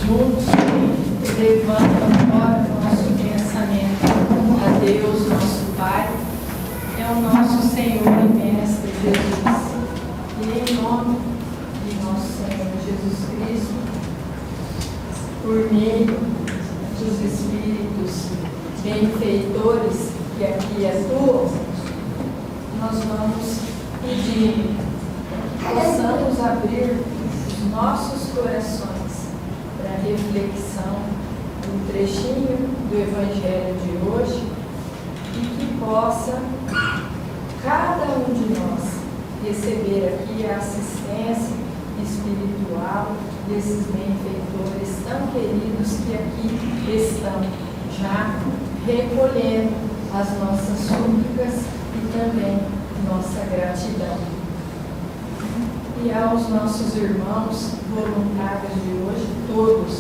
juntos, elevando agora o nosso pensamento a Deus, nosso Pai, é o nosso Senhor e Mestre Jesus. E em nome de nosso Senhor Jesus Cristo, por meio dos Espíritos benfeitores que aqui atuam, nós vamos pedir que possamos abrir os nossos corações para a reflexão do trechinho do Evangelho de hoje e que possa cada um de nós receber aqui a assistência espiritual desses benfeitores tão queridos que aqui estão já recolhendo as nossas súplicas e também nossa gratidão. E aos nossos irmãos voluntários de hoje, todos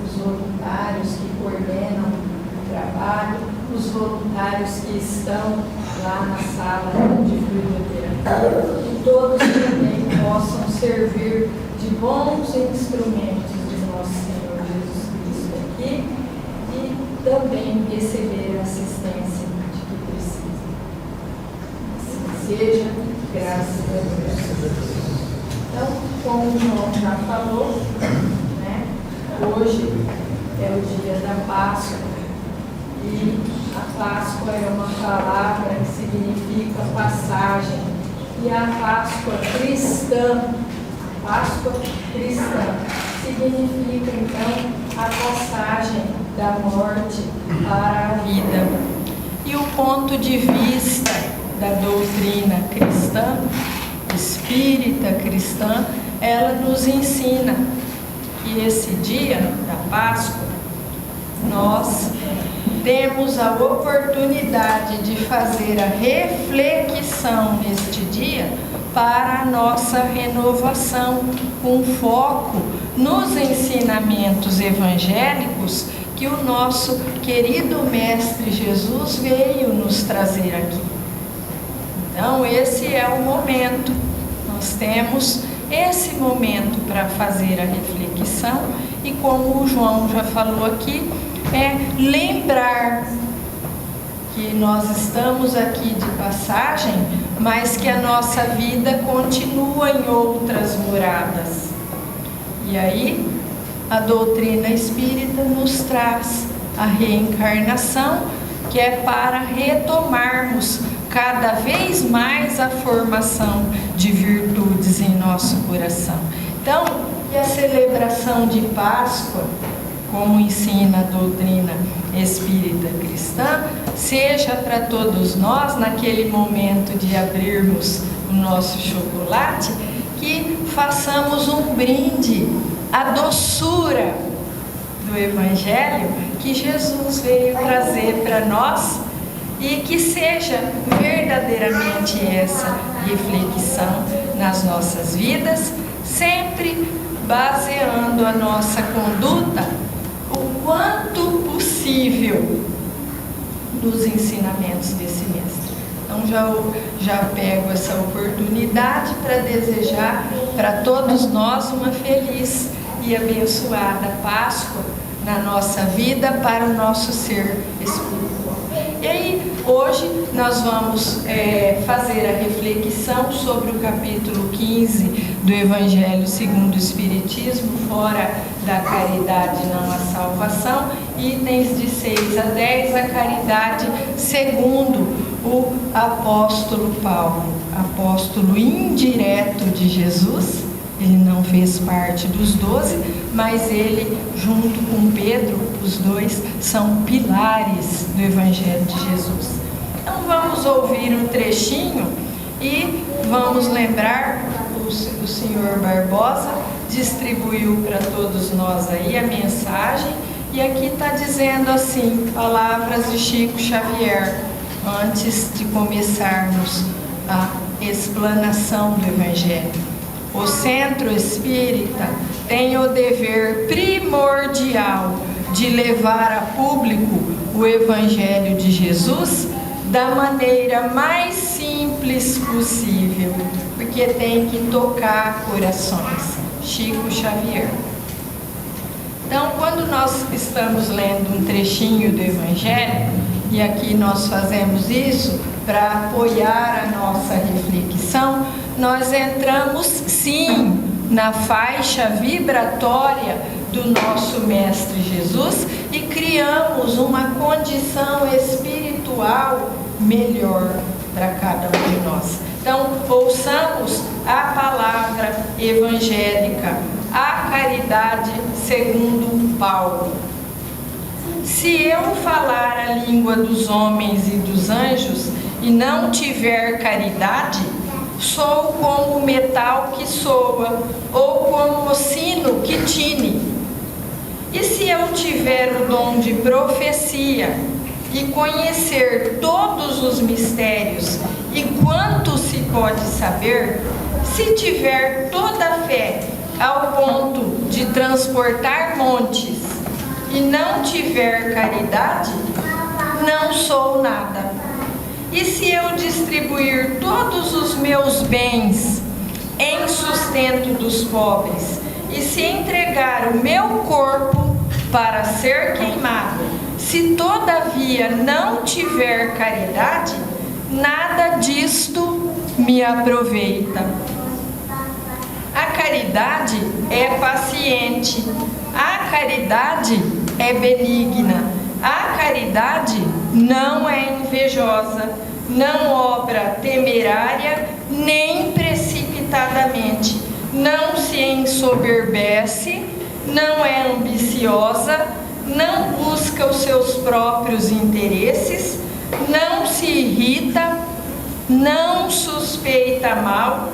os voluntários que coordenam o trabalho, os voluntários que estão lá na sala de fluidoterapia, que todos também possam servir de bons instrumentos de nosso Senhor Jesus Cristo aqui e também receber a assistência de que precisam. Assim seja, graças a Deus. Então, como o João já falou, né, hoje é o dia da Páscoa e a Páscoa é uma palavra que significa passagem e a Páscoa cristã significa então a passagem da morte para a vida. E o ponto de vista da doutrina cristã, espírita cristã, ela nos ensina que esse dia da Páscoa nós temos a oportunidade de fazer a reflexão neste dia para a nossa renovação, com foco nos ensinamentos evangélicos que o nosso querido Mestre Jesus veio nos trazer aqui. Então, esse é o momento. Nós temos esse momento para fazer a reflexão e, como o João já falou aqui, é lembrar que nós estamos aqui de passagem, mas que a nossa vida continua em outras moradas. E aí, a doutrina espírita nos traz a reencarnação, que é para retomarmos cada vez mais a formação de virtudes em nosso coração. Então, que a celebração de Páscoa, como ensina a doutrina espírita cristã, seja para todos nós, naquele momento de abrirmos o nosso chocolate, que façamos um brinde à doçura do Evangelho que Jesus veio trazer para nós e que seja verdadeiramente essa reflexão nas nossas vidas, sempre baseando a nossa conduta o quanto possível nos ensinamentos desse mestre. Então já pego essa oportunidade para desejar para todos nós uma feliz e abençoada Páscoa na nossa vida para o nosso ser espiritual. E aí, hoje nós vamos fazer a reflexão sobre o capítulo 15 do Evangelho segundo o Espiritismo, fora da caridade não a salvação, itens de 6 a 10, a caridade segundo o apóstolo Paulo, apóstolo indireto de Jesus. Ele não fez parte dos 12, mas ele, junto com Pedro, os dois são pilares do Evangelho de Jesus. Então vamos ouvir um trechinho e vamos lembrar, o senhor Barbosa distribuiu para todos nós aí a mensagem, e aqui está dizendo assim, palavras de Chico Xavier, antes de começarmos a explanação do Evangelho. O Centro Espírita tem o dever primordial de levar a público o Evangelho de Jesus da maneira mais simples possível, porque tem que tocar corações. Chico Xavier. Então, quando nós estamos lendo um trechinho do Evangelho, e aqui nós fazemos isso para apoiar a nossa reflexão, nós entramos sim na faixa vibratória do nosso Mestre Jesus e criamos uma condição espiritual melhor para cada um de nós. Então, ouçamos a palavra evangélica, a caridade segundo Paulo. Se eu falar a língua dos homens e dos anjos e não tiver caridade, sou como o metal que soa ou como o sino que tine. E se eu tiver o dom de profecia e conhecer todos os mistérios e quanto se pode saber, se tiver toda a fé ao ponto de transportar montes e não tiver caridade, não sou nada. E se eu distribuir todos os meus bens em sustento dos pobres e se entregar o meu corpo para ser queimado, se todavia não tiver caridade, nada disto me aproveita. A caridade é paciente, a caridade é benigna, a caridade não é invejosa, não obra temerária nem precipitadamente, não se ensoberbece, não é ambiciosa, não busca os seus próprios interesses, não se irrita, não suspeita mal,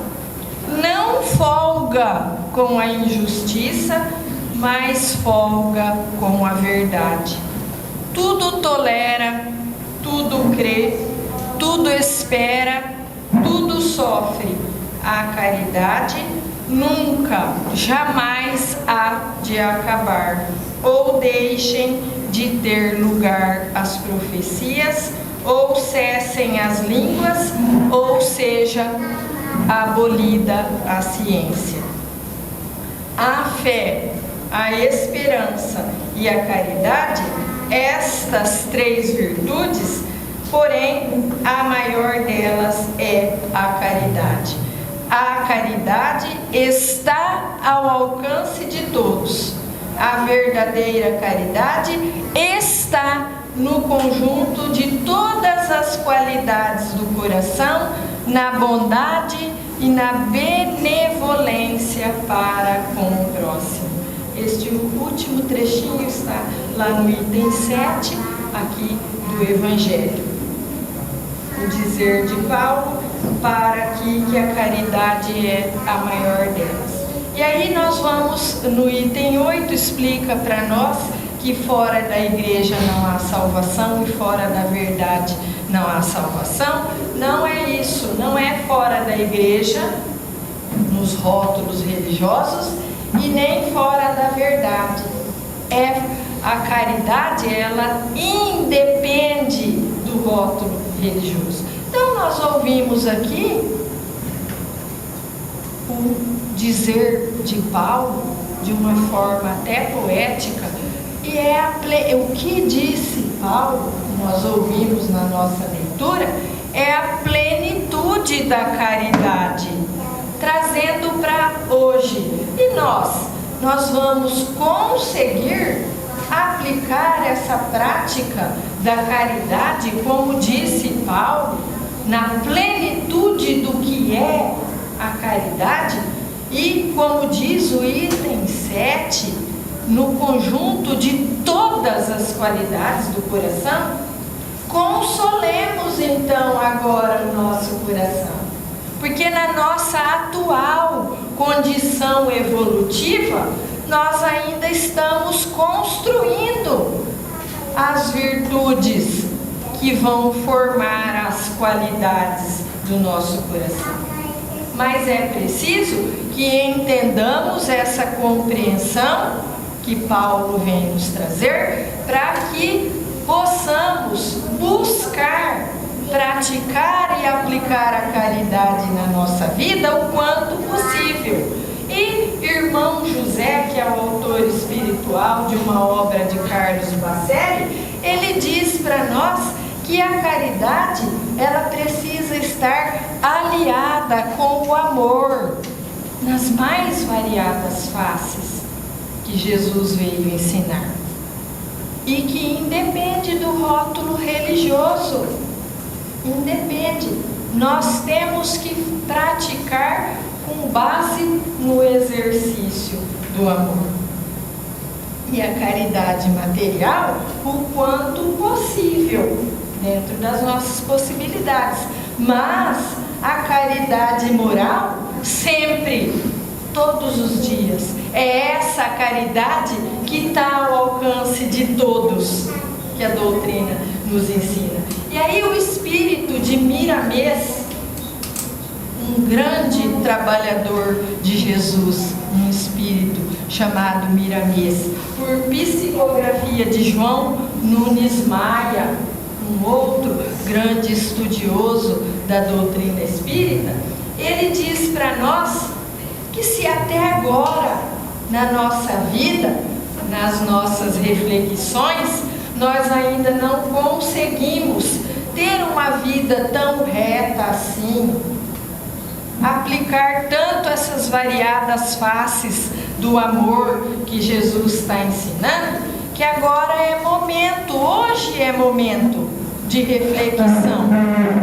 não folga com a injustiça, mas folga com a verdade. Tudo tolera, tudo crê, tudo espera, tudo sofre. A caridade nunca, jamais há de acabar, ou deixem de ter lugar as profecias, ou cessem as línguas, ou seja abolida a ciência. A fé, a esperança e a caridade, estas três virtudes, porém a maior delas é a caridade. A caridade está ao alcance de todos. A verdadeira caridade está no conjunto de todas as qualidades do coração, na bondade e na benevolência para com o próximo. Este último trechinho está lá no item 7, aqui do Evangelho. O dizer de Paulo para que a caridade é a maior delas. E aí nós vamos, no item 8, explica para nós que fora da igreja não há salvação e fora da verdade não há salvação. Não é isso, não é fora da igreja, nos rótulos religiosos, e nem fora da verdade. A caridade, ela independe do rótulo religioso. Então nós ouvimos aqui o dizer de Paulo de uma forma até poética, e o que disse Paulo, nós ouvimos na nossa leitura, é a plenitude da caridade, trazendo para hoje. E nós vamos conseguir aplicar essa prática da caridade, como disse Paulo, na plenitude do que é a caridade, e como diz o item 7, no conjunto de todas as qualidades do coração. Consolemos então agora o nosso coração, porque na nossa atual condição evolutiva, nós ainda estamos construindo as virtudes que vão formar as qualidades do nosso coração. Mas é preciso que entendamos essa compreensão que Paulo vem nos trazer, para que possamos buscar, praticar e aplicar a caridade na nossa vida o quanto possível. E irmão José, que é o autor espiritual de uma obra de Carlos Bacelli, ele diz para nós que a caridade, ela precisa estar aliada com o amor, nas mais variadas faces que Jesus veio ensinar. E que independe do rótulo religioso, independe. Nós temos que praticar com base no exercício do amor. E a caridade material, o quanto possível, dentro das nossas possibilidades. Mas a caridade moral, sempre, todos os dias. É essa caridade que está ao alcance de todos, que a doutrina nos ensina. E aí o espírito de Miramês, um grande trabalhador de Jesus, um espírito chamado Miramês, por psicografia de João Nunes Maia, um outro grande estudioso da doutrina espírita, ele diz para nós que se até agora, na nossa vida, nas nossas reflexões, nós ainda não conseguimos ter uma vida tão reta assim, aplicar tanto essas variadas faces do amor que Jesus está ensinando, que agora é momento, hoje é momento de reflexão,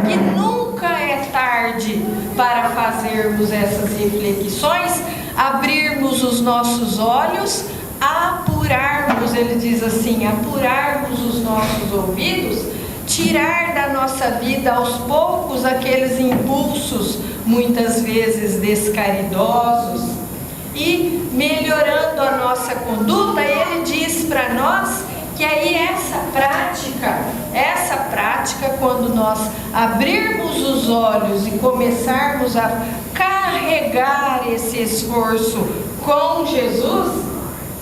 que nunca é tarde para fazermos essas reflexões, abrirmos os nossos olhos, apurarmos, ele diz assim, apurarmos os nossos ouvidos, tirar da nossa vida aos poucos aqueles impulsos, muitas vezes descaridosos, e melhorando a nossa conduta. Ele diz para nós que aí essa prática, quando nós abrirmos os olhos e começarmos a carregar esse esforço com Jesus,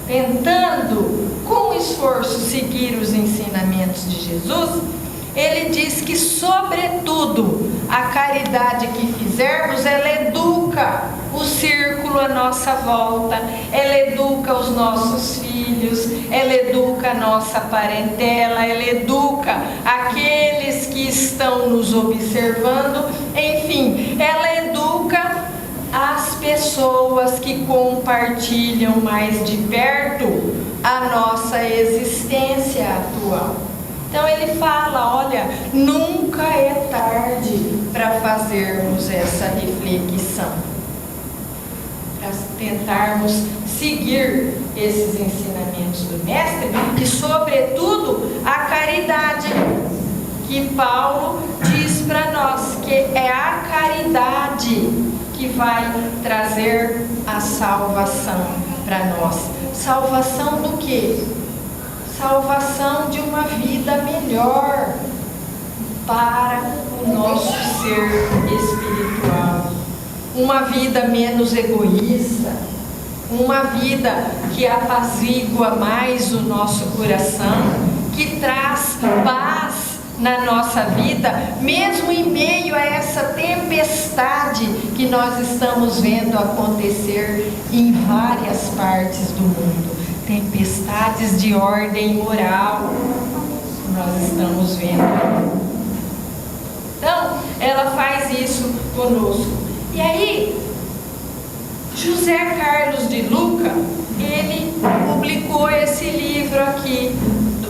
tentando com esforço seguir os ensinamentos de Jesus, ele diz que, sobretudo, a caridade que fizermos, ela educa o círculo à nossa volta, ela educa os nossos filhos, ela educa a nossa parentela, ela educa aqueles que estão nos observando, enfim, ela educa as pessoas que compartilham mais de perto a nossa existência atual. Então ele fala, olha, nunca é tarde para fazermos essa reflexão, para tentarmos seguir esses ensinamentos do Mestre e, sobretudo, a caridade, que Paulo diz para nós, que é a caridade que vai trazer a salvação para nós. Salvação do quê? Salvação de uma vida melhor para o nosso ser espiritual. Uma vida menos egoísta, uma vida que apazigua mais o nosso coração, que traz paz na nossa vida, mesmo em meio a essa tempestade que nós estamos vendo acontecer em várias partes do mundo. Tempestades de ordem moral, nós estamos vendo. Então, ela faz isso conosco. E aí, José Carlos de Luca, ele publicou esse livro aqui.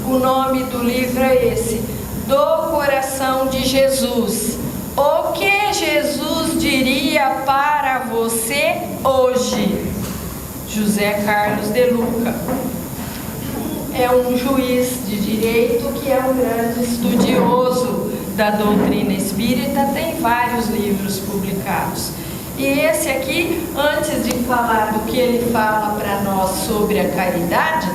O nome do livro é esse, Do Coração de Jesus. O que Jesus diria para você hoje? José Carlos de Luca é um juiz de direito que é um grande estudioso da doutrina espírita, tem vários livros publicados. E esse aqui, antes de falar do que ele fala para nós sobre a caridade,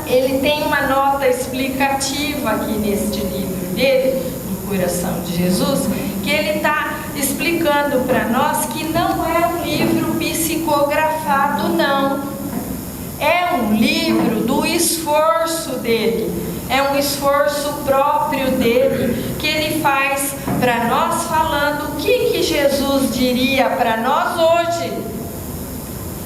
ele tem uma nota explicativa aqui neste livro dele, do Coração de Jesus, que ele está explicando para nós que não é um livro psicografado, não. É um livro do esforço dele, é um esforço próprio dele, que ele faz para nós, falando o que Jesus diria para nós hoje.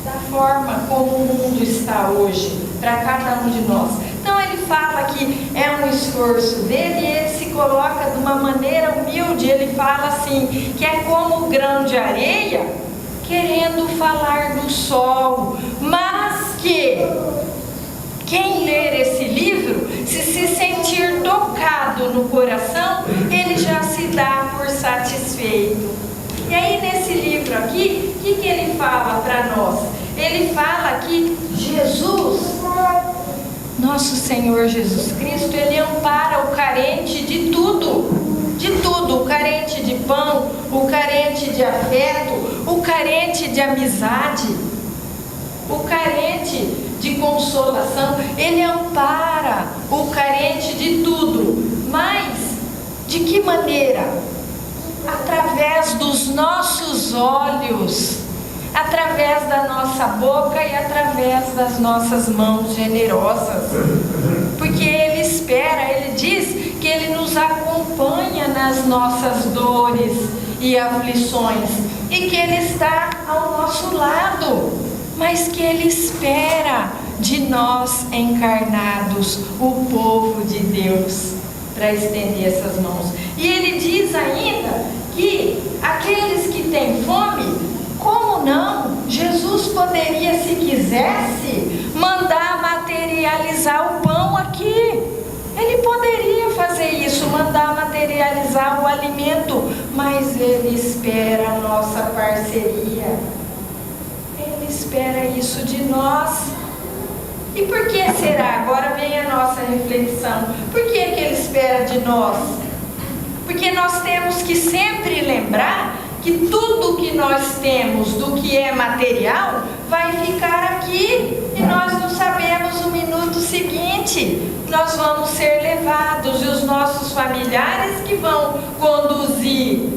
da forma como o mundo está hoje, para cada um de nós. Então ele fala que é um esforço dele, e ele se coloca de uma maneira humilde. Ele fala assim, que é como o grão de areia, querendo falar do sol, mas que quem ler esse livro, se sentir tocado no coração, ele já se dá por satisfeito. E aí nesse livro aqui, o que ele fala para nós? Ele fala que Jesus, nosso Senhor Jesus Cristo, ele ampara o carente de tudo, o carente de pão, o carente de afeto, o carente de amizade, o carente de consolação. Ele ampara o carente de tudo, mas de que maneira? Através dos nossos olhos, através da nossa boca e através das nossas mãos generosas, porque ele espera, ele diz que ele nos acompanha nas nossas dores e aflições, e que ele está ao nosso lado, mas que ele espera de nós encarnados, o povo de Deus, para estender essas mãos. E ele diz ainda que aqueles que têm fome, como não? Jesus poderia, se quisesse, mandar materializar o pão aqui. Ele poderia fazer isso, mandar materializar o alimento, mas ele espera a nossa parceria. Ele espera isso de nós. E por que será? Agora vem a nossa reflexão. Por que ele espera de nós? Porque nós temos que sempre lembrar que tudo que nós temos do que é material vai ficar aqui, e nós não sabemos o minuto seguinte. Nós vamos ser levados, e os nossos familiares que vão conduzir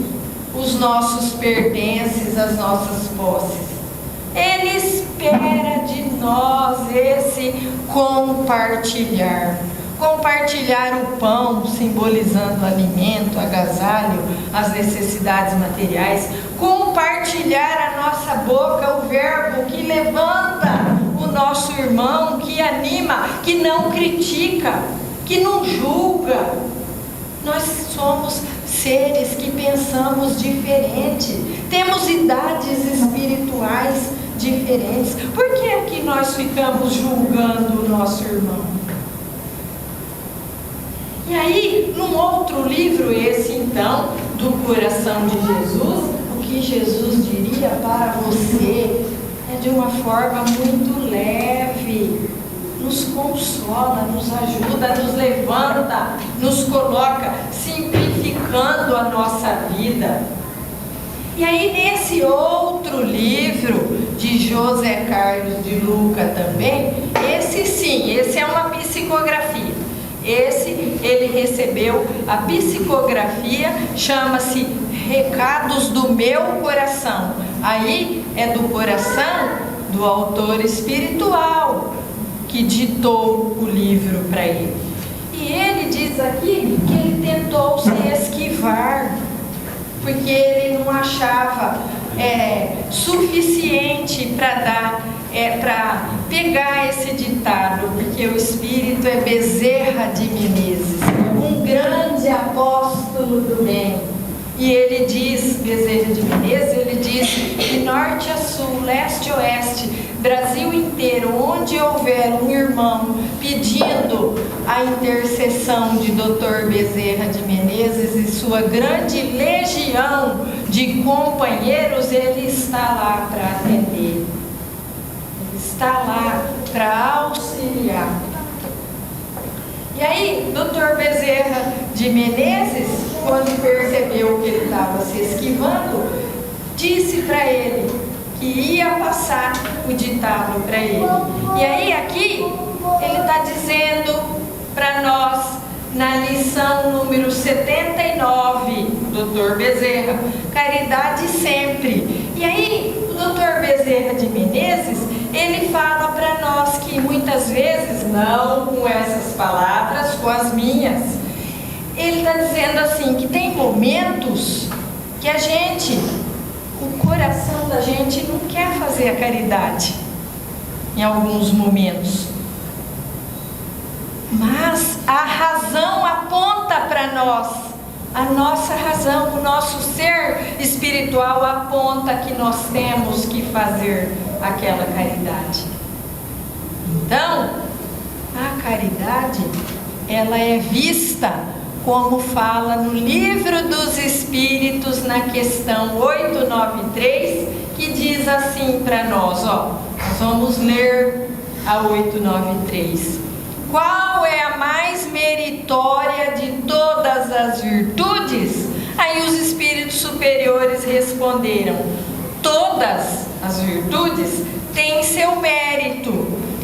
os nossos pertences, as nossas posses. Ele espera de nós esse compartilhar. Compartilhar o pão, simbolizando o alimento, agasalho, as necessidades materiais. Compartilhar a nossa boca, o verbo que levanta o nosso irmão, que anima, que não critica, que não julga. Nós somos seres que pensamos diferente, temos idades espirituais diferentes. Por que é que nós ficamos julgando o nosso irmão? E aí, num outro livro, esse então, do coração de Jesus, o que Jesus diria para você é de uma forma muito leve, nos consola, nos ajuda, nos levanta, nos coloca, simplificando a nossa vida. E aí nesse outro livro de José Carlos de Luca também, esse sim, esse é uma psicografia. Esse, ele recebeu a psicografia, chama-se Recados do Meu Coração. Aí é do coração do autor espiritual que ditou o livro para ele. E ele diz aqui que ele tentou se esquivar, porque ele não achava suficiente para dar, para pegar esse ditado, porque o espírito é Bezerra de Menezes, um grande apóstolo do bem. E ele diz, Bezerra de Menezes, ele diz, de norte a sul, leste a oeste, Brasil inteiro, onde houver um irmão pedindo a intercessão de Dr. Bezerra de Menezes e sua grande legião de companheiros, ele está lá para atender, ele está lá para auxiliar. E aí, Dr. Bezerra de Menezes, quando percebeu que ele estava se esquivando, disse para ele que ia passar o ditado para ele. E aí aqui, ele está dizendo para nós, na lição número 79, Dr. Bezerra, caridade sempre. E aí, o Dr. Bezerra de Menezes, ele fala para nós que muitas vezes, não com essas palavras, com as minhas, ele está dizendo assim, que tem momentos que a gente, o coração da gente não quer fazer a caridade em alguns momentos. Mas a razão aponta para nós, a nossa razão, o nosso ser espiritual aponta que nós temos que fazer aquela caridade. Então, a caridade, ela é vista, como fala no Livro dos Espíritos, na questão 893, que diz assim para nós, nós vamos ler a 893. Qual é a mais meritória de todas as virtudes? Aí os espíritos superiores responderam: todas as virtudes têm seu mérito,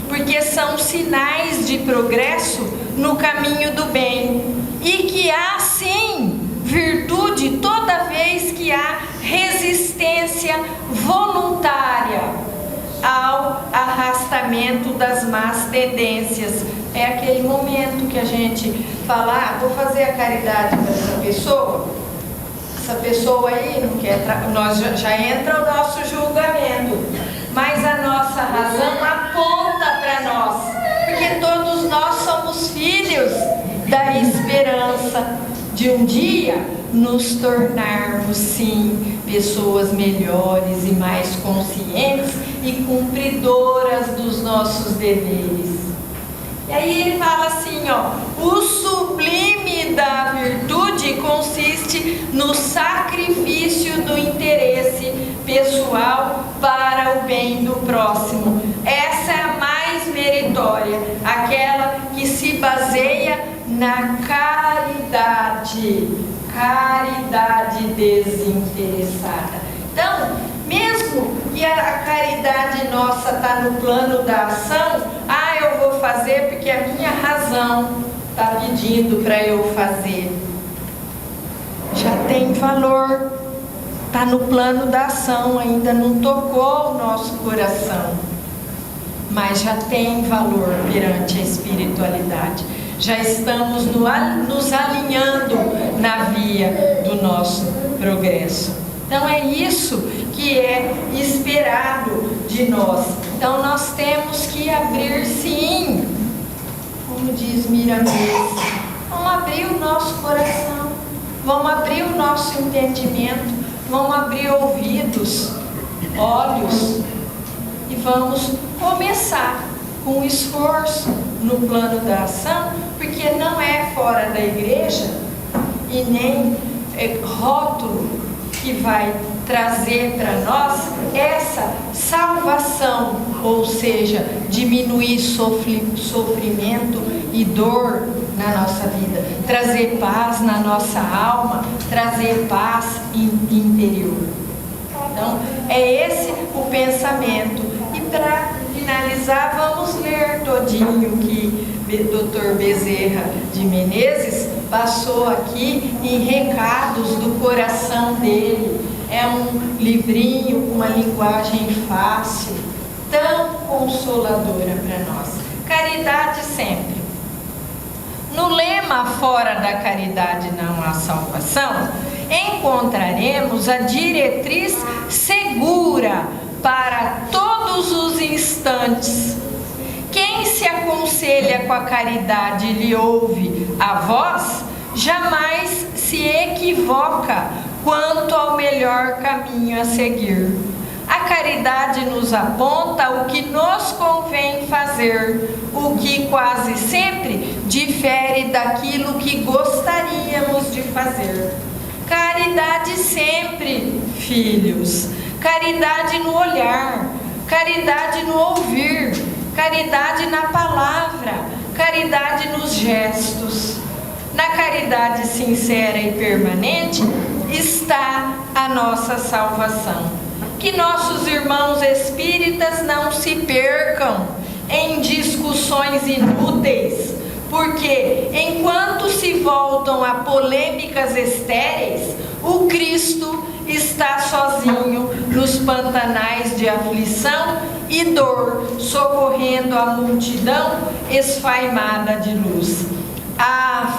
porque são sinais de progresso no caminho do bem, e que há sim virtude toda vez que há resistência voluntária ao arrastamento das más tendências. É aquele momento que a gente fala: vou fazer a caridade para essa pessoa aí não quer, nós já entra o nosso julgamento, mas a nossa razão aponta para nós, porque todos nós somos filhos da esperança de um dia nos tornarmos sim pessoas melhores e mais conscientes e cumpridoras dos nossos deveres. E aí ele fala assim, o sublime da virtude consiste no sacrifício do interesse pessoal para o bem do próximo. Essa é a mais meritória, aquela que se baseia na caridade desinteressada. Então, mesmo que a caridade nossa está no plano da ação, eu vou fazer porque a minha razão está pedindo para eu fazer. Já tem valor, está no plano da ação, ainda não tocou o nosso coração, mas já tem valor perante a espiritualidade. Já estamos nos alinhando na via do nosso progresso. Então é isso que é esperado de nós. Então nós temos que abrir sim, como diz Miramês, vamos abrir o nosso coração, vamos abrir o nosso entendimento, vamos abrir ouvidos, olhos e vamos começar com esforço no plano da ação, porque não é fora da igreja e nem rótulo que vai trazer para nós essa salvação, ou seja, diminuir sofrimento e dor na nossa vida, trazer paz na nossa alma, trazer paz interior. Então, é esse o pensamento. E para finalizar, vamos ler todinho que Dr. Bezerra de Menezes passou aqui em recados do coração dele. É um livrinho com uma linguagem fácil, tão consoladora para nós. Caridade sempre. No lema fora da caridade não há salvação, encontraremos a diretriz segura para todos os instantes. Quem se aconselha com a caridade e lhe ouve a voz, jamais se equivoca quanto ao melhor caminho a seguir. A caridade nos aponta o que nos convém fazer, o que quase sempre difere daquilo que gostaríamos de fazer. Caridade sempre, filhos. Caridade no olhar, caridade no ouvir, caridade na palavra, caridade nos gestos. Na caridade sincera e permanente está a nossa salvação. Que nossos irmãos espíritas não se percam em discussões inúteis, porque enquanto se voltam a polêmicas estéreis, o Cristo está sozinho nos pantanais de aflição e dor, socorrendo a multidão esfaimada de luz.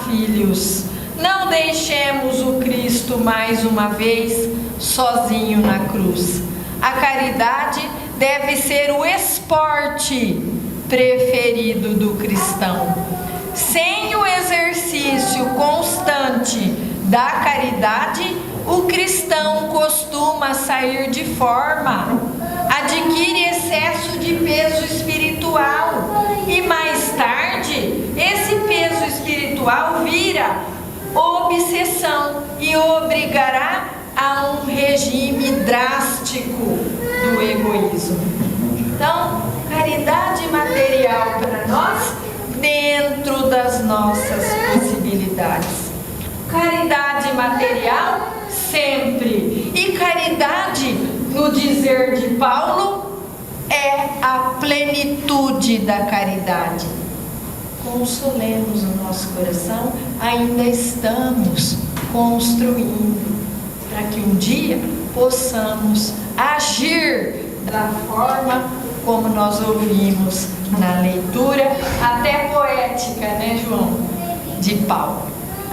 Filhos, Não deixemos o Cristo mais uma vez sozinho na cruz. A caridade deve ser o esporte preferido do cristão. Sem o exercício constante da caridade, o cristão costuma sair de forma, adquire excesso de peso espiritual e mais tarde esse peso espiritual vira obsessão e obrigará a um regime drástico do egoísmo. Então, caridade material para nós dentro das nossas possibilidades. Caridade material sempre. E caridade, no dizer de Paulo, é a plenitude da caridade. Consolemos o nosso coração, ainda estamos construindo, para que um dia possamos agir da forma como nós ouvimos na leitura, até poética, né, João? De Paulo.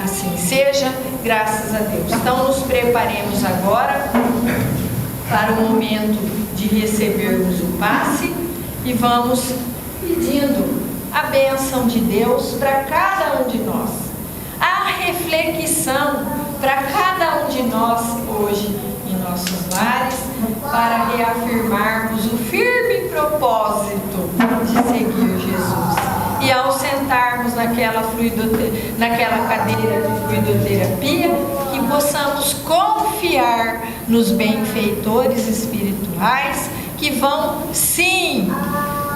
Assim seja, graças a Deus. Então, nos preparemos agora para o momento de recebermos o passe e vamos pedindo a bênção de Deus para cada um de nós. A reflexão para cada um de nós hoje em nossos lares, para reafirmarmos o firme propósito de seguir Jesus. E ao sentarmos naquela cadeira de fluidoterapia, que possamos confiar nos benfeitores espirituais que vão, sim,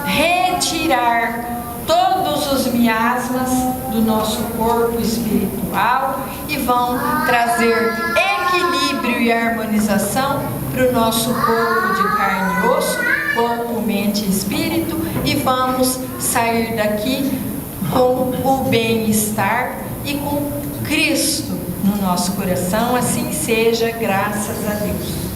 retirar todos os miasmas do nosso corpo espiritual e vão trazer equilíbrio e harmonização para o nosso corpo de carne e osso, corpo, mente e espírito, e vamos sair daqui com o bem-estar e com Cristo no nosso coração. Assim seja, graças a Deus.